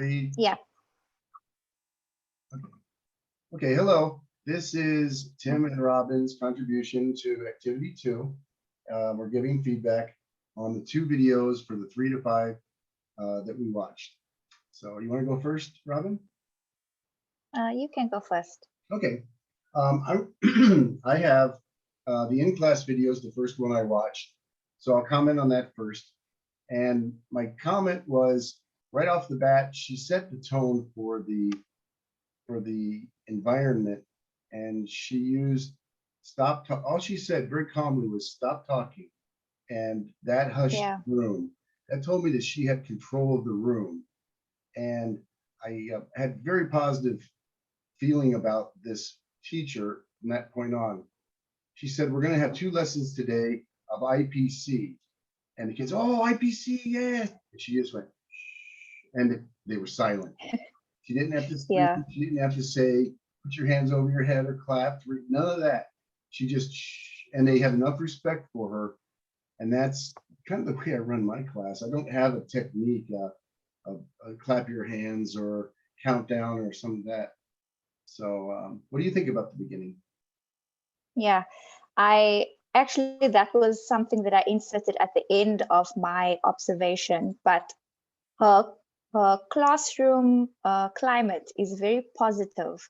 Yeah. Okay, hello. This is Tim and Robin's contribution to Activity 2. We're giving feedback on the 2 videos for the 3 to 5 that we watched. So you want to go first, Robin? You can go first. Okay. I have the in-class videos, the first one I watched. So I'll comment on that first. And my comment was right off the bat, she set the tone for the environment, and she used stop talk. All she said very calmly was stop talking, and that hushed the room. That told me that she had control of the room, and I had very positive feeling about this teacher from that point on. She said, we're going to have 2 lessons today of IPC, and the kids, oh, IPC, yeah. And she just went, shh, and they were silent. She didn't have to scream. She didn't have to say, put your hands over your head or clap. None of that. She just, shh, and they had enough respect for her. And that's kind of the way I run my class. I don't have a technique of clap your hands or countdown or some of that. So what do you think about the beginning? Yeah, actually, that was something that I inserted at the end of my observation, but her classroom climate is very positive.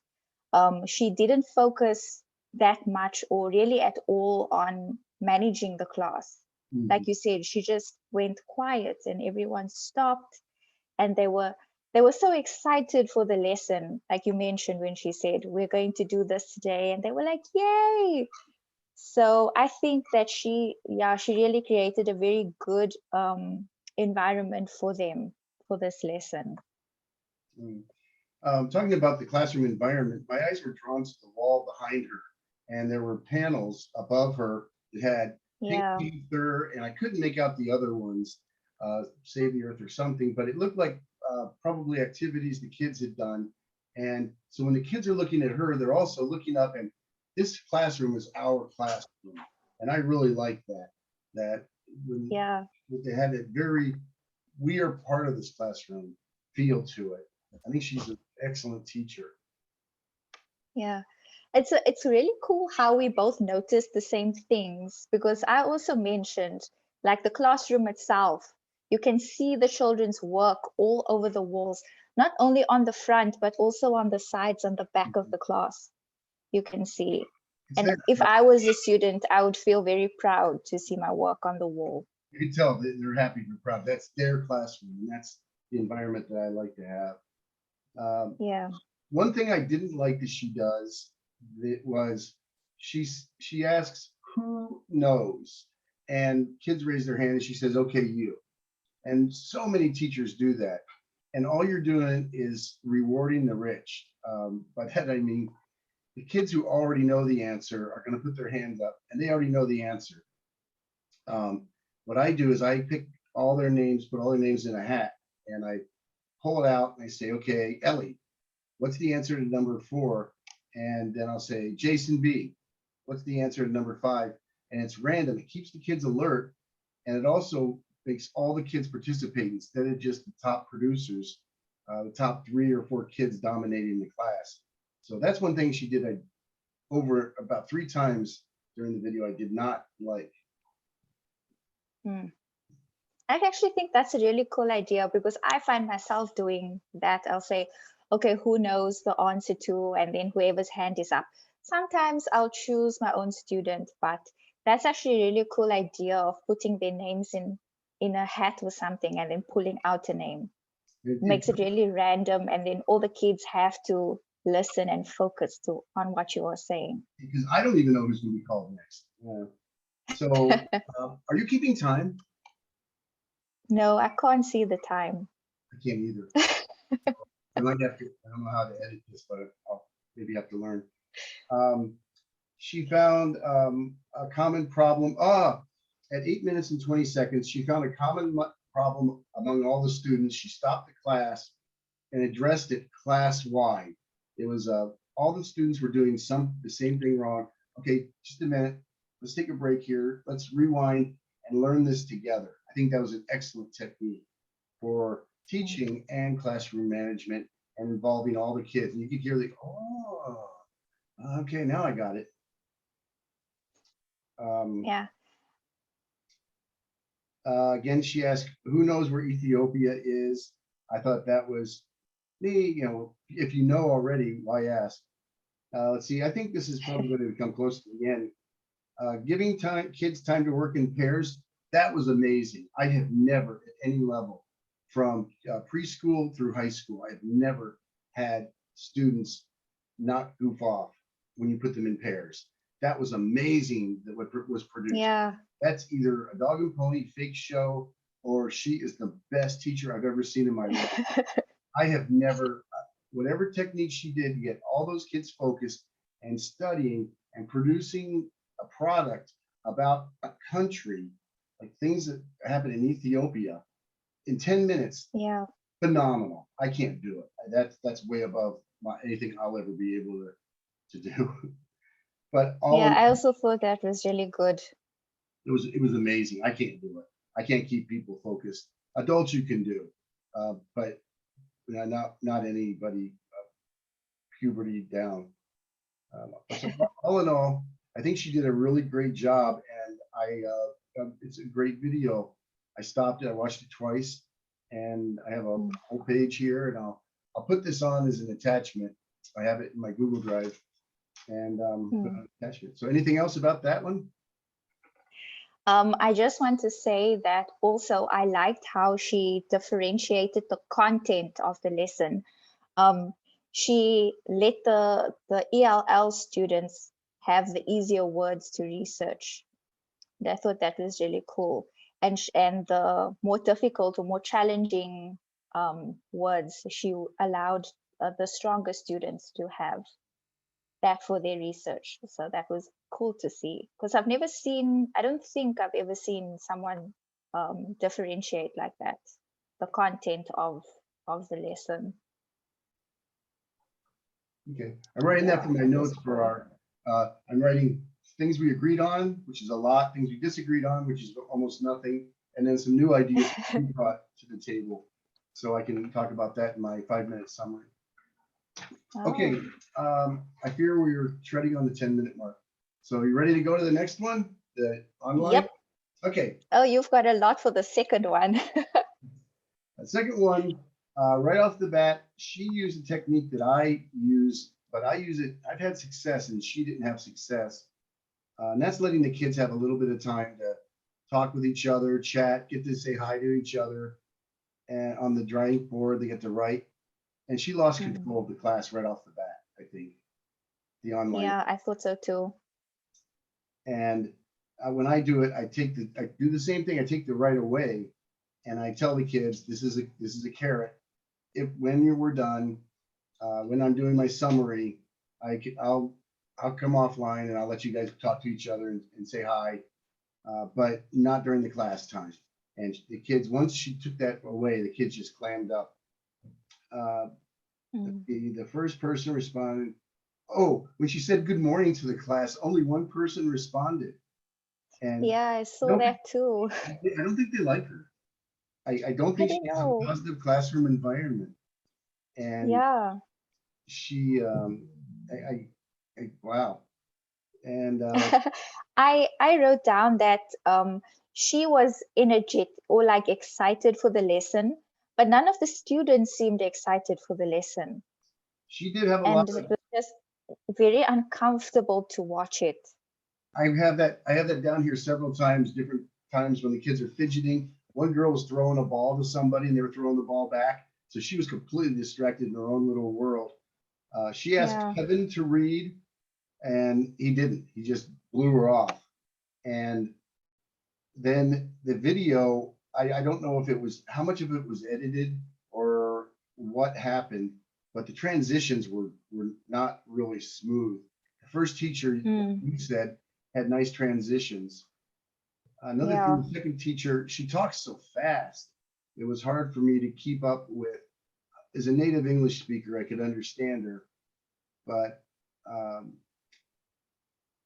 She didn't focus that much or really at all on managing the class. Like you said, she just went quiet and everyone stopped, and they were so excited for the lesson, like you mentioned when she said, we're going to do this today, and they were like, yay. So I think that she really created a very good environment for them for this lesson. Talking about the classroom environment, my eyes were drawn to the wall behind her, and there were panels above her that had Pink Panther, and I couldn't make out the other ones, Save the Earth or something, but it looked like probably activities the kids had done. And so when the kids are looking at her, they're also looking up, and this classroom is our classroom. And I really like that when they had a very, we are part of this classroom feel to it. I think she's an excellent teacher. Yeah, it's really cool how we both noticed the same things, because I also mentioned like the classroom itself. You can see the children's work all over the walls, not only on the front, but also on the sides and the back of the class. You can see. And if I was a student, I would feel very proud to see my work on the wall. You can tell that they're happy, they're proud. That's their classroom, and that's the environment that I like to have. One thing I didn't like that she does, it was she asks who knows, and kids raise their hand and she says, okay, you. And so many teachers do that, and all you're doing is rewarding the rich. By that I mean the kids who already know the answer are going to put their hands up, and they already know the answer. What I do is I pick all their names, put all their names in a hat, and I pull it out and I say, okay, Ellie, what's the answer to number 4? And then I'll say, Jason B, what's the answer to number 5? And it's random. It keeps the kids alert, and it also makes all the kids participate instead of just the top producers, the top 3 or 4 kids dominating the class. So that's one thing she did over about 3 times during the video I did not like. I actually think that's a really cool idea, because I find myself doing that. I'll say, okay, who knows the answer to, and then whoever's hand is up. Sometimes I'll choose my own student, but that's actually a really cool idea of putting their names in a hat or something and then pulling out a name. It makes it really random, and then all the kids have to listen and focus on what you are saying. Because I don't even know who's going to be called next. So are you keeping time? No, I can't see the time. I can't either. I might have to, I don't know how to edit this, but I'll maybe have to learn. She found a common problem. At 8 minutes and 20 seconds, she found a common problem among all the students. She stopped the class and addressed it class-wide. It was all the students were doing the same thing wrong. Okay, just a minute. Let's take a break here. Let's rewind and learn this together. I think that was an excellent technique for teaching and classroom management and involving all the kids. And you could hear the, oh, okay, now I got it. Yeah. Again, she asked, who knows where Ethiopia is? I thought that was me, you know, if you know already, why ask? Let's see, I think this is probably going to come close to the end. Giving kids time to work in pairs, that was amazing. I have never at any level from preschool through high school, I have never had students not goof off when you put them in pairs. That was amazing that what was produced. Yeah. That's either a dog and pony fake show or she is the best teacher I've ever seen in my life. I have never, whatever technique she did to get all those kids focused and studying and producing a product about a country, like things that happen in Ethiopia in 10 minutes. Yeah. Phenomenal. I can't do it. That's way above anything I'll ever be able to do. But yeah, I also thought that was really good. It was amazing. I can't do it. I can't keep people focused. Adults you can do, but not anybody puberty down. So all in all, I think she did a really great job, and it's a great video. I stopped it. I watched it twice, and I have a whole page here, and I'll put this on as an attachment. I have it in my Google Drive, and put an attachment. So anything else about that one? I just want to say that also I liked how she differentiated the content of the lesson. She let the ELL students have the easier words to research. I thought that was really cool. And the more difficult or more challenging words, she allowed the stronger students to have that for their research. So that was cool to see, because I don't think I've ever seen someone differentiate like that, the content of the lesson. Okay, I'm writing that for my notes for our, I'm writing things we agreed on, which is a lot, things we disagreed on, which is almost nothing, and then some new ideas we brought to the table. So I can talk about that in my 5-minute summary. Okay, I fear we are treading on the 10-minute mark. So are you ready to go to the next one? The online? Yep. Okay. Oh, you've got a lot for the second one. The second one, right off the bat, she used a technique that I use, but I use it, I've had success and she didn't have success. And that's letting the kids have a little bit of time to talk with each other, chat, get to say hi to each other. And on the drawing board, they get to write. And she lost control of the class right off the bat, I think, the online. Yeah, I thought so too. And when I do it, I do the same thing. I take the right away, and I tell the kids, this is a carrot. When we're done, when I'm doing my summary, I'll come offline and I'll let you guys talk to each other and say hi, but not during the class time. And the kids, once she took that away, the kids just clammed up. The first person responded. Oh, when she said good morning to the class, only one person responded. And yeah, I saw that too. I don't think they like her. I don't think she has a positive classroom environment. And yeah, she, wow. And I wrote down that she was energetic or like excited for the lesson, but none of the students seemed excited for the lesson. She did have a lot of, it was just very uncomfortable to watch it. I have that down here several times, different times when the kids are fidgeting. One girl was throwing a ball to somebody and they were throwing the ball back. So she was completely distracted in her own little world. She asked Kevin to read and he didn't. He just blew her off. And then the video, I don't know if it was, how much of it was edited or what happened, but the transitions were not really smooth. The first teacher, you said, had nice transitions. Another thing, the second teacher, she talks so fast. It was hard for me to keep up with. As a native English speaker, I could understand her, but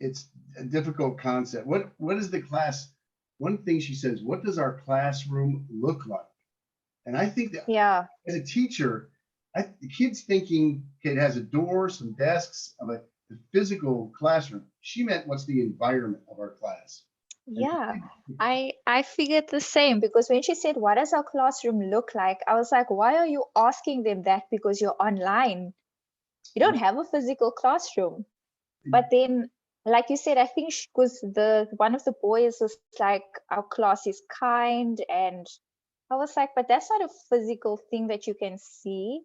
it's a difficult concept. What is the class? One thing she says, what does our classroom look like? And I think that Yeah. as a teacher, the kid's thinking, okay, it has a door, some desks, the physical classroom. She meant what's the environment of our class. And Yeah. I figured the same, because when she said, what does our classroom look like? I was like, why are you asking them that? Because you're online. You don't have a physical classroom. But then, like you said, I think because one of the boys was like, our class is kind, and I was like, but that's not a physical thing that you can see.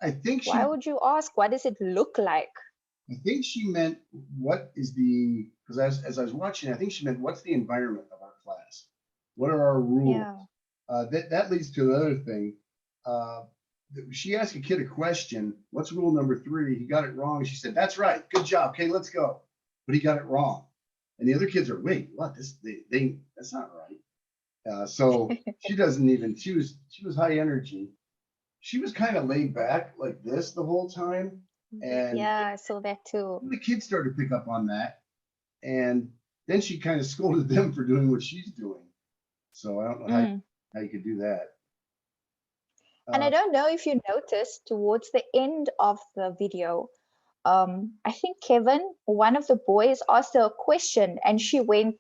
I think Why would you ask? What does it look like? I think she meant what is the, because as I was watching, I think she meant what's the environment of our class? What are our rules? Yeah. That leads to another thing. She asked a kid a question. What's rule number 3? He got it wrong. She said, "That's right. Good job. Okay, let's go." But he got it wrong, and the other kids are, "Wait, what? That's not right." So she doesn't even. She was high energy. She was kind of laid back like this the whole time, and Yeah, I saw that too. the kids started to pick up on that, and then she kind of scolded them for doing what she's doing. So I don't know how you could do that. And I don't know if you noticed towards the end of the video, I think Kevin, one of the boys, asked her a question, and she went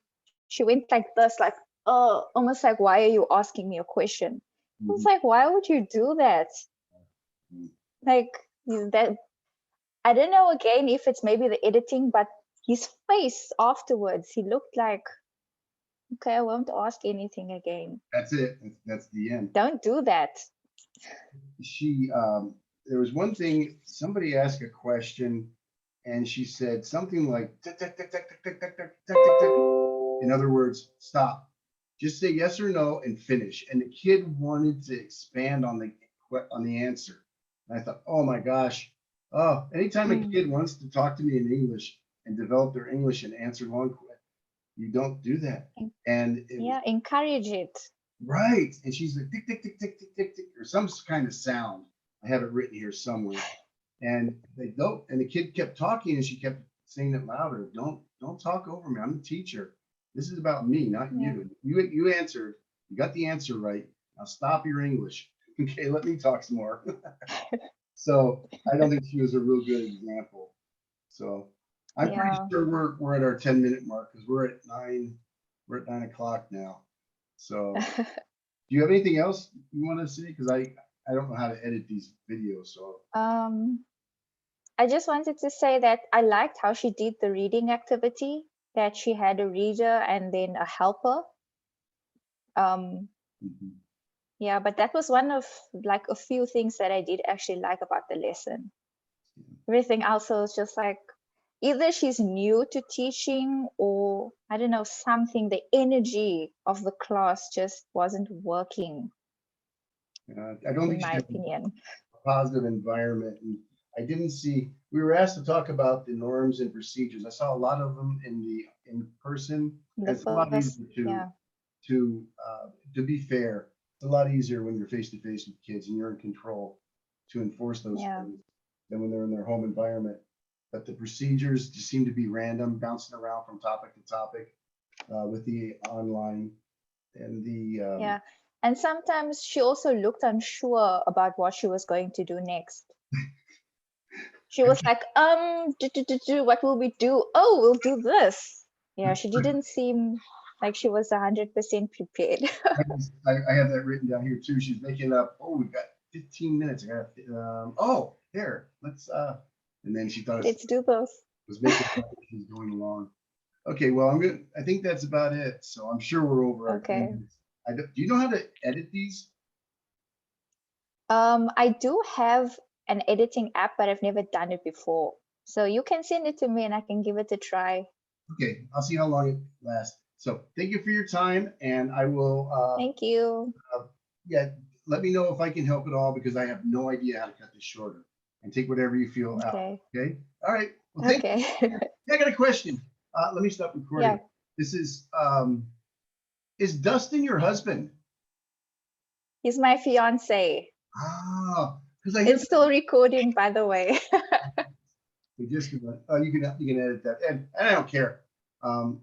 like this, like, oh, almost like, why are you asking me a question? I was like, why would you do that? Like that, I don't know again if it's maybe the editing, but his face afterwards, he looked like, okay, I won't ask anything again. That's it. That's the end. Don't do that. There was one thing, somebody asked a question and she said something like, tick, tick, tick, tick, tick, tick, tick, tick, tick, tick, tick. In other words, stop. Just say yes or no and finish. And the kid wanted to expand on the answer. And I thought, oh my gosh. Oh, anytime a kid wants to talk to me in English and develop their English and answer long, you don't do that. And encourage it. Right. And she's like, tick, tick, tick, tick, tick, tick, tick, or some kind of sound. I have it written here somewhere. And they don't, and the kid kept talking and she kept saying it louder. Don't talk over me. I'm the teacher. This is about me, not you. You answered. You got the answer right. Now stop your English. Okay, let me talk some more. So I don't think she was a real good example. So I'm pretty sure we're at our 10-minute mark because we're at 9 o'clock now. So do you have anything else you want to say? Because I don't know how to edit these videos. So I just wanted to say that I liked how she did the reading activity, that she had a reader and then a helper. Yeah, but that was one of like a few things that I did actually like about the lesson. Everything else was just like, either she's new to teaching or I don't know, something, the energy of the class just wasn't working. I don't think, in my opinion, a positive environment. And I didn't see, we were asked to talk about the norms and procedures. I saw a lot of them in person. It's a lot easier to be fair. It's a lot easier when you're face to face with kids and you're in control to enforce those things than when they're in their home environment. But the procedures just seem to be random, bouncing around from topic to topic with the online and the and sometimes she also looked unsure about what she was going to do next. She was like, what will we do? Oh, we'll do this. Yeah, she didn't seem like she was 100% prepared. I have that written down here too. She's making up, oh, we've got 15 minutes. I got here, let's and then she thought let's do this. Was making she's going along. Okay, well, I think that's about it. So I'm sure we're over our 10 minutes. Do you know how to edit these? I do have an editing app, but I've never done it before. So you can send it to me and I can give it a try. Okay, I'll see how long it lasts. So thank you for your time, and I will. Thank you. Let me know if I can help at all because I have no idea how to cut this shorter. And take whatever you feel out. Okay. All right. Well, thank you. I got a question. Let me stop recording. Yeah. This is Dustin your husband? He's my fiance. Ah, because it's still recording, by the way. You can edit that, and I don't care.